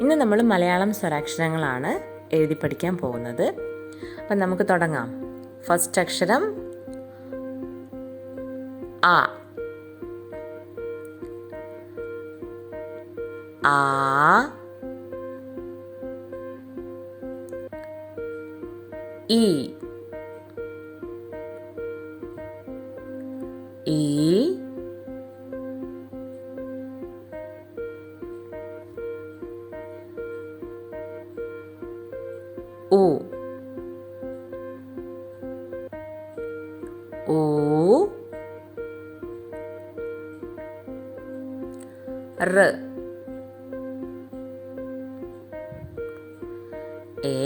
ഇന്ന് നമ്മൾ മലയാളം സ്വരാക്ഷരങ്ങളാണ് എഴുതി പഠിക്കാൻ പോകുന്നത്. അപ്പം നമുക്ക് തുടങ്ങാം. ഫസ്റ്റ് അക്ഷരം ആ. ആ, ഈ, ഈ, ഉ, ഊ, റ്, എ,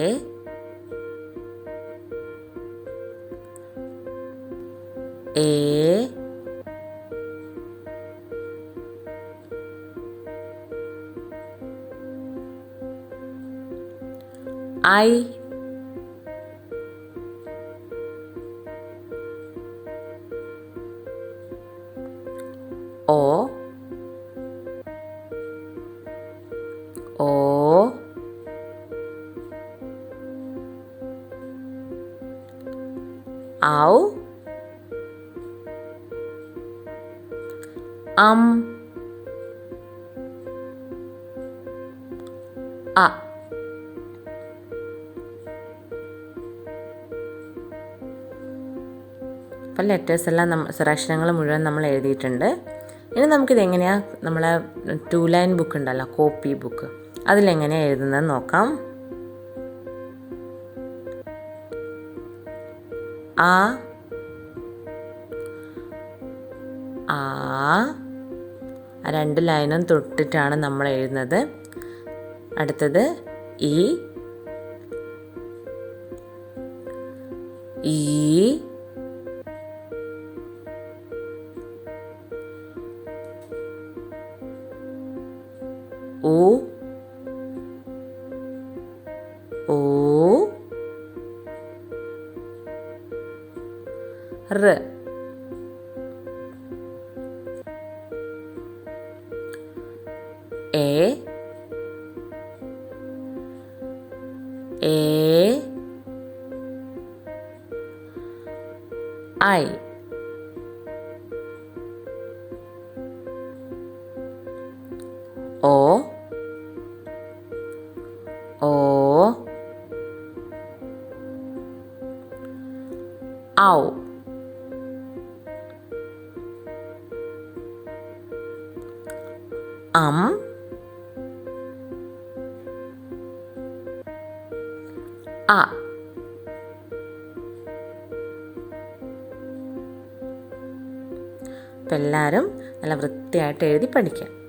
ഐ, ഓ, ഓ, ഔ, അ. അപ്പം ലെറ്റേഴ്സ് എല്ലാം സ്വരാക്ഷരങ്ങൾ മുഴുവൻ നമ്മൾ എഴുതിയിട്ടുണ്ട്. ഇനി നമുക്കിത് എങ്ങനെയാണ് നമ്മളെ 2 ലൈൻ ബുക്ക് ഉണ്ടല്ലോ, കോപ്പി ബുക്ക്, അതിലെങ്ങനെയാണ് എഴുതുന്നത് നോക്കാം. ആ, ആ, 2 ലൈനും തൊട്ടിട്ടാണ് നമ്മൾ എഴുതുന്നത്. അടുത്തത് ഈ, ഈ, ഉ, ഊ, റ്, എ, ഐ, ഓ, ഔ, ആ. അപ്പം എല്ലാവരും നല്ല വൃത്തിയായിട്ട് എഴുതി പഠിക്കാം.